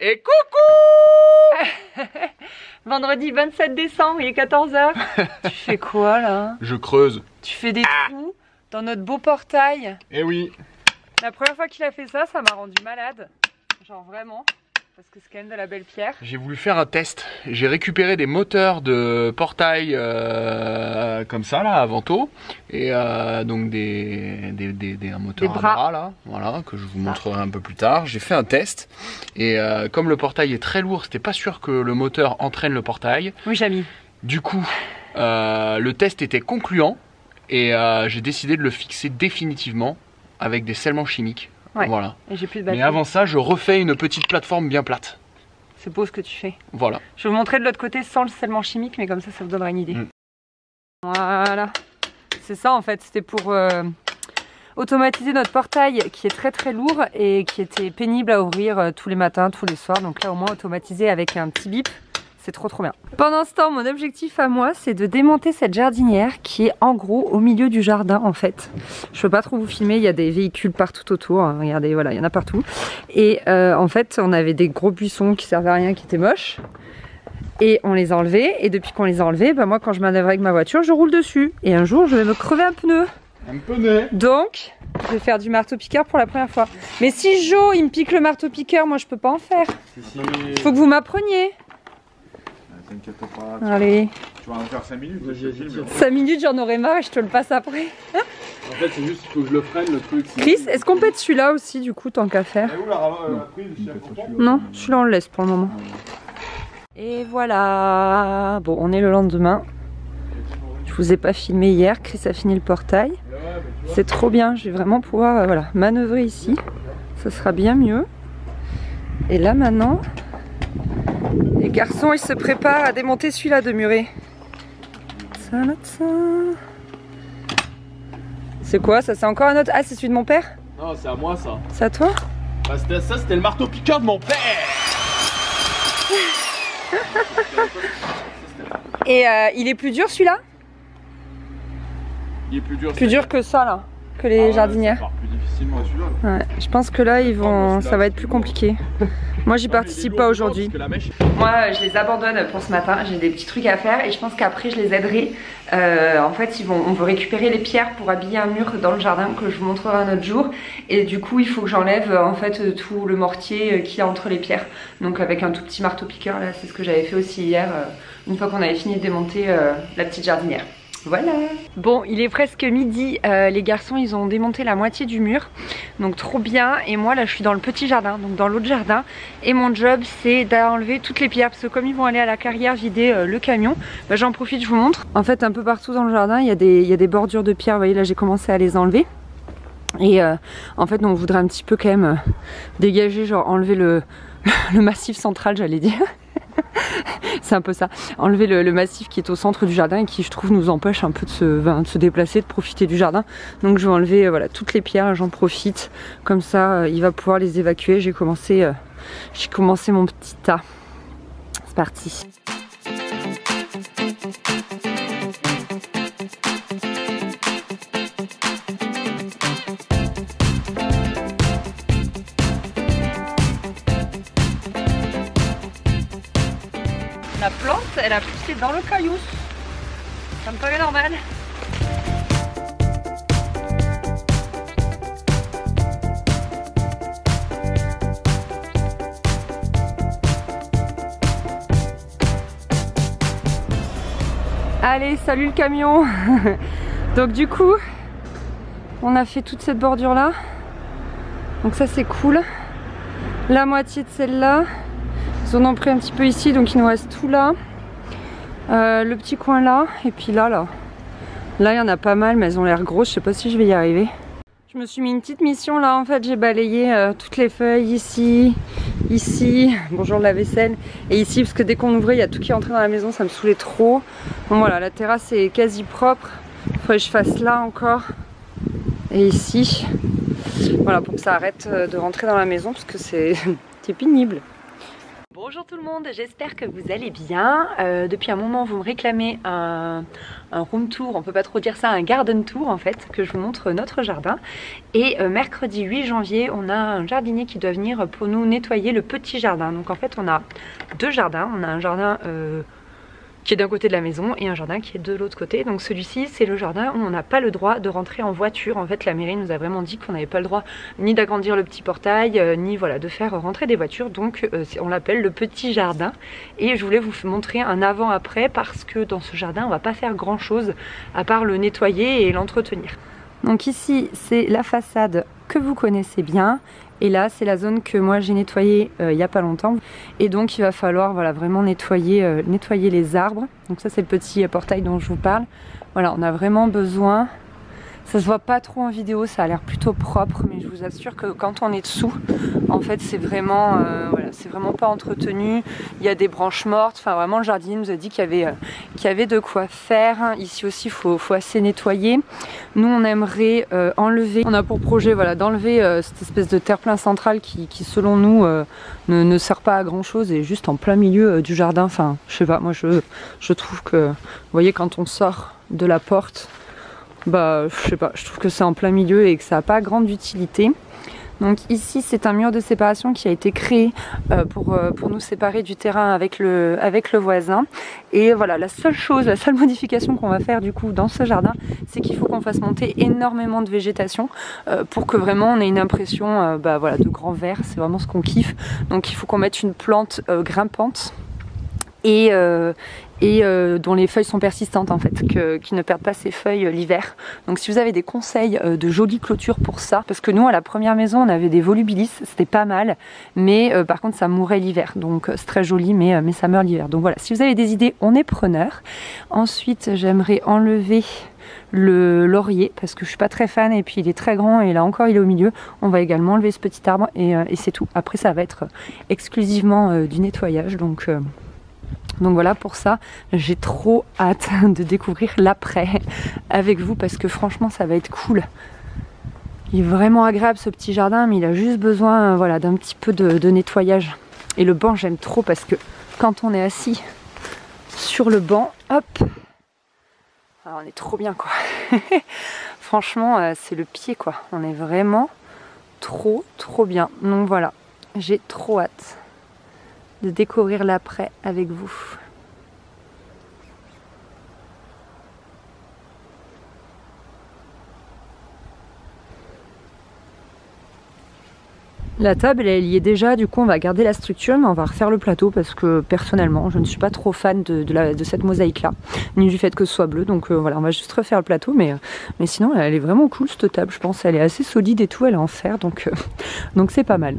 Et coucou. Vendredi 27 décembre, il est 14 h. Tu fais quoi là? Je creuse. Tu fais des trous dans notre beau portail. Eh oui. La première fois qu'il a fait ça, ça m'a rendu malade. Genre vraiment. Parce que c'est quand même de la belle pierre. J'ai voulu faire un test. J'ai récupéré des moteurs de portail comme ça là, à Vento. Et donc un moteur à bras là, voilà, que je vous montrerai un peu plus tard. J'ai fait un test. Et comme le portail est très lourd, c'était pas sûr que le moteur entraîne le portail. Oui, Jamy. Du coup, le test était concluant. Et j'ai décidé de le fixer définitivement avec des scellements chimiques. Ouais. Voilà. Et j'ai plus de batterie. Mais avant ça, je refais une petite plateforme bien plate. C'est beau ce que tu fais. Voilà. Je vais vous montrer de l'autre côté sans le scellement chimique, mais comme ça, ça vous donnera une idée. Voilà. C'est ça en fait, c'était pour automatiser notre portail qui est très très lourd et qui était pénible à ouvrir tous les matins, tous les soirs. Donc là au moins automatisé avec un petit bip. C'est trop bien. Pendant ce temps, mon objectif à moi, c'est de démonter cette jardinière qui est en gros au milieu du jardin en fait. Je peux pas trop vous filmer, il y a des véhicules partout autour. Hein. Regardez, voilà, il y en a partout. Et en fait, on avait des gros buissons qui servaient à rien, qui étaient moches. Et on les a enlevés. Et depuis qu'on les a enlevés, bah moi quand je manœuvre avec ma voiture, je roule dessus. Et un jour, je vais me crever un pneu. Un pneu. Donc, je vais faire du marteau-piqueur pour la première fois. Mais si Jo, il me pique le marteau-piqueur, moi je peux pas en faire. Faut que vous m'appreniez. T'inquiète pas. Allez. Tu vas en faire 5 minutes. 5 minutes, j'en aurai marre et je te le passe après. En fait, c'est juste qu'il faut que je le freine le truc. Chris, est-ce qu'on pète celui-là aussi du coup, tant qu'à faire? où la prise? Non, celui-là on le laisse pour le moment. Et voilà. Bon, on est le lendemain. Je vous ai pas filmé hier. Chris a fini le portail. C'est trop bien. Je vais vraiment pouvoir voilà, manœuvrer ici. Ça sera bien mieux. Et là maintenant, les garçons ils se préparent à démonter celui-là de muret. C'est quoi ça? C'est encore un autre? Ah, c'est celui de mon père? Non, c'est à moi ça. C'est à toi? Bah, ça, c'était le marteau-piqueur de mon père. Et il est plus dur celui-là? Il est plus dur. Plus dur que ça là, que les jardinières. Ça part plus difficilement celui-là. Ouais, je pense que là ils vont, ça va être plus compliqué. Moi j'y participe pas aujourd'hui. Moi je les abandonne pour ce matin, j'ai des petits trucs à faire et je pense qu'après je les aiderai. En fait on veut récupérer les pierres pour habiller un mur dans le jardin que je vous montrerai un autre jour. Et du coup il faut que j'enlève en fait tout le mortier qu'il y a entre les pierres. Donc avec un tout petit marteau piqueur là, c'est ce que j'avais fait aussi hier, une fois qu'on avait fini de démonter la petite jardinière. Voilà. Bon, il est presque midi, les garçons ils ont démonté la moitié du mur, donc trop bien. Et moi là je suis dans le petit jardin, donc dans l'autre jardin, et mon job c'est d'enlever toutes les pierres, parce que comme ils vont aller à la carrière vider le camion, bah, j'en profite, je vous montre. En fait un peu partout dans le jardin il y a des bordures de pierre, vous voyez là j'ai commencé à les enlever. Et en fait on voudrait un petit peu quand même dégager, genre enlever le massif central, j'allais dire. C'est un peu ça, enlever le massif qui est au centre du jardin et qui je trouve nous empêche un peu de se déplacer, de profiter du jardin. Donc je vais enlever voilà, toutes les pierres, j'en profite, comme ça il va pouvoir les évacuer. J'ai commencé mon petit tas. C'est parti. La plante, elle a poussé dans le caillou. Ça me paraît normal. Allez, salut le camion. Donc du coup, on a fait toute cette bordure là. Donc ça c'est cool. La moitié de celle-là. Ils en ont pris un petit peu ici, donc il nous reste tout là. Le petit coin là, et puis là, là il y en a pas mal, mais elles ont l'air grosses, je sais pas si je vais y arriver. Je me suis mis une petite mission là, en fait j'ai balayé toutes les feuilles ici, bonjour la vaisselle, et ici, parce que dès qu'on ouvrait, il y a tout qui est entré dans la maison, ça me saoulait trop. Bon voilà, la terrasse est quasi propre, il faudrait que je fasse là encore, et ici. Voilà, pour que ça arrête de rentrer dans la maison, parce que c'est pénible. Bon Bonjour tout le monde, j'espère que vous allez bien. Depuis un moment vous me réclamez un room tour, on peut pas trop dire ça, un garden tour en fait, que je vous montre notre jardin. Et mercredi 8 janvier on a un jardinier qui doit venir pour nous nettoyer le petit jardin. Donc en fait on a deux jardins, on a un jardin qui est d'un côté de la maison et un jardin qui est de l'autre côté. Donc celui-ci c'est le jardin où on n'a pas le droit de rentrer en voiture. En fait la mairie nous a vraiment dit qu'on n'avait pas le droit ni d'agrandir le petit portail, ni voilà de faire rentrer des voitures. Donc on l'appelle le petit jardin. Et je voulais vous montrer un avant-après parce que dans ce jardin on va pas faire grand chose à part le nettoyer et l'entretenir. Donc ici c'est la façade que vous connaissez bien. Et là c'est la zone que moi j'ai nettoyée il n'y a pas longtemps. Et donc il va falloir voilà, vraiment nettoyer les arbres. Donc ça c'est le petit portail dont je vous parle. Voilà, on a vraiment besoin. Ça se voit pas trop en vidéo, ça a l'air plutôt propre, mais je vous assure que quand on est dessous, en fait c'est vraiment, voilà, c'est vraiment pas entretenu. Il y a des branches mortes, enfin vraiment le jardinier nous a dit qu'il y avait de quoi faire. Ici aussi il faut assez nettoyer. Nous on aimerait enlever, on a pour projet voilà, d'enlever cette espèce de terre-plein central qui selon nous ne sert pas à grand chose et juste en plein milieu du jardin. Enfin je sais pas, moi je trouve que, vous voyez quand on sort de la porte, bah je sais pas, je trouve que c'est en plein milieu et que ça n'a pas grande utilité. Donc ici c'est un mur de séparation qui a été créé pour nous séparer du terrain avec le voisin. Et voilà, la seule modification qu'on va faire du coup dans ce jardin, c'est qu'il faut qu'on fasse monter énormément de végétation pour que vraiment on ait une impression bah, voilà, de grand vert, c'est vraiment ce qu'on kiffe. Donc il faut qu'on mette une plante grimpante et dont les feuilles sont persistantes en fait, qui ne perdent pas ses feuilles l'hiver. Donc si vous avez des conseils de jolies clôtures pour ça, parce que nous à la première maison on avait des volubilis, c'était pas mal, mais par contre ça mourait l'hiver, donc c'est très joli mais ça meurt l'hiver. Donc voilà, si vous avez des idées, on est preneur. Ensuite j'aimerais enlever le laurier parce que je suis pas très fan et puis il est très grand et là encore il est au milieu. On va également enlever ce petit arbre et c'est tout. Après ça va être exclusivement du nettoyage, donc voilà, pour ça j'ai trop hâte de découvrir l'après avec vous parce que franchement ça va être cool. Il est vraiment agréable ce petit jardin, mais il a juste besoin voilà, d'un petit peu de nettoyage. Et le banc j'aime trop parce que quand on est assis sur le banc, hop, alors on est trop bien quoi. Franchement c'est le pied quoi, on est vraiment trop bien. Donc voilà, j'ai trop hâte de découvrir l'après avec vous. La table elle y est déjà, du coup on va garder la structure mais on va refaire le plateau parce que personnellement je ne suis pas trop fan de cette mosaïque là, ni du fait que ce soit bleu, donc voilà, on va juste refaire le plateau mais sinon elle est vraiment cool cette table, je pense, elle est assez solide et tout, elle est en fer, donc c'est pas mal.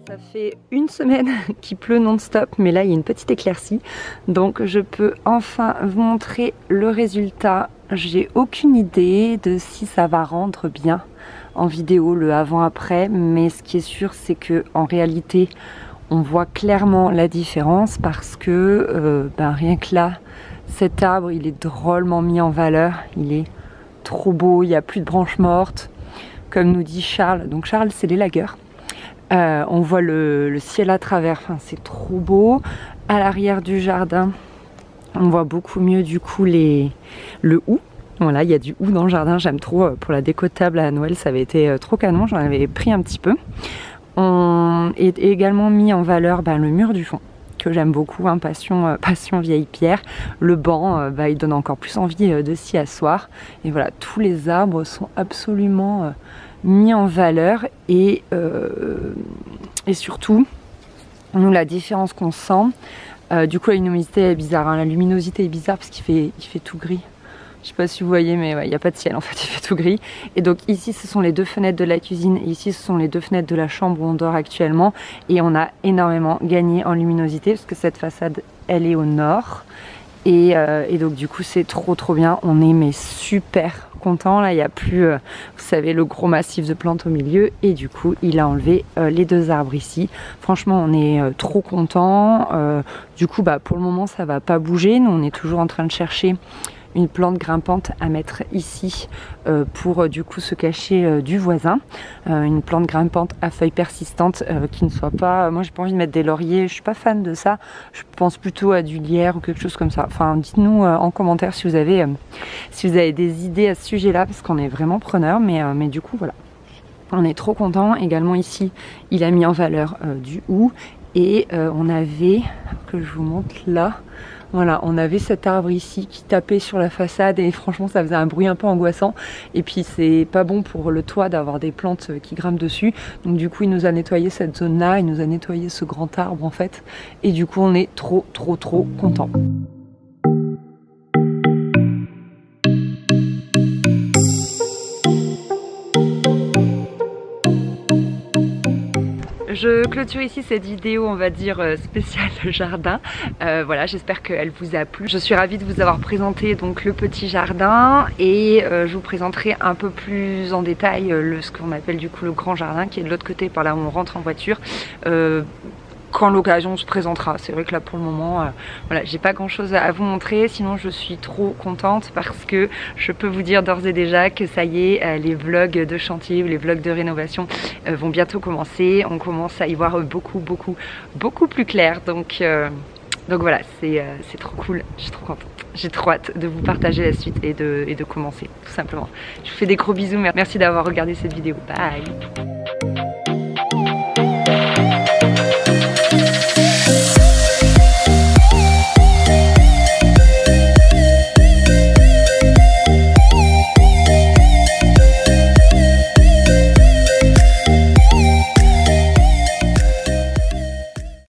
Ça fait une semaine qu'il pleut non-stop, mais là il y a une petite éclaircie, donc je peux enfin vous montrer le résultat. J'ai aucune idée de si ça va rendre bien en vidéo le avant-après, mais ce qui est sûr c'est que en réalité on voit clairement la différence parce que rien que là, cet arbre il est drôlement mis en valeur, il est trop beau, il n'y a plus de branches mortes, comme nous dit Charles. Donc Charles c'est l'élagueur. On voit le ciel à travers, enfin, c'est trop beau. À l'arrière du jardin, on voit beaucoup mieux du coup le hou. Voilà, il y a du hou dans le jardin, j'aime trop. Pour la déco de table à Noël, ça avait été trop canon, j'en avais pris un petit peu. On est également mis en valeur le mur du fond, que j'aime beaucoup, hein, passion vieille pierre. Le banc, il donne encore plus envie de s'y asseoir. Et voilà, tous les arbres sont absolument mis en valeur et surtout Nous, la différence qu'on sent, du coup la luminosité est bizarre, hein. La luminosité est bizarre parce qu'il fait tout gris. Je sais pas si vous voyez, mais ouais, il n'y a pas de ciel en fait, il fait tout gris. Et donc ici ce sont les 2 fenêtres de la cuisine et ici ce sont les 2 fenêtres de la chambre où on dort actuellement. Et on a énormément gagné en luminosité parce que cette façade elle est au nord. Et donc du coup c'est trop bien, on est mais super content. Là il n'y a plus, vous savez, le gros massif de plantes au milieu. Et du coup il a enlevé les 2 arbres ici. Franchement on est trop content. Du coup bah, pour le moment ça va pas bouger. Nous on est toujours en train de chercher une plante grimpante à mettre ici pour du coup se cacher du voisin. Une plante grimpante à feuilles persistantes qui ne soit pas... Moi j'ai pas envie de mettre des lauriers, je suis pas fan de ça. Je pense plutôt à du lierre ou quelque chose comme ça. Enfin dites-nous en commentaire si vous avez des idées à ce sujet là parce qu'on est vraiment preneurs. Mais du coup voilà. On est trop content. Également ici il a mis en valeur du hou. Et on avait, que je vous montre là, voilà, on avait cet arbre ici qui tapait sur la façade et franchement ça faisait un bruit un peu angoissant. Et puis c'est pas bon pour le toit d'avoir des plantes qui grimpent dessus. Donc du coup il nous a nettoyé cette zone là, il nous a nettoyé ce grand arbre en fait. Et du coup on est trop contents. Je clôture ici cette vidéo, on va dire spéciale jardin. Voilà, j'espère qu'elle vous a plu. Je suis ravie de vous avoir présenté donc le petit jardin et je vous présenterai un peu plus en détail ce qu'on appelle du coup le grand jardin qui est de l'autre côté par là où on rentre en voiture. Quand l'occasion se présentera. C'est vrai que là pour le moment voilà, j'ai pas grand chose à vous montrer, sinon je suis trop contente parce que je peux vous dire d'ores et déjà que ça y est, les vlogs de chantier, les vlogs de rénovation vont bientôt commencer. On commence à y voir beaucoup plus clair, donc voilà, c'est trop cool, je suis trop contente. J'ai trop hâte de vous partager la suite et de commencer tout simplement. Je vous fais des gros bisous, merci d'avoir regardé cette vidéo, bye.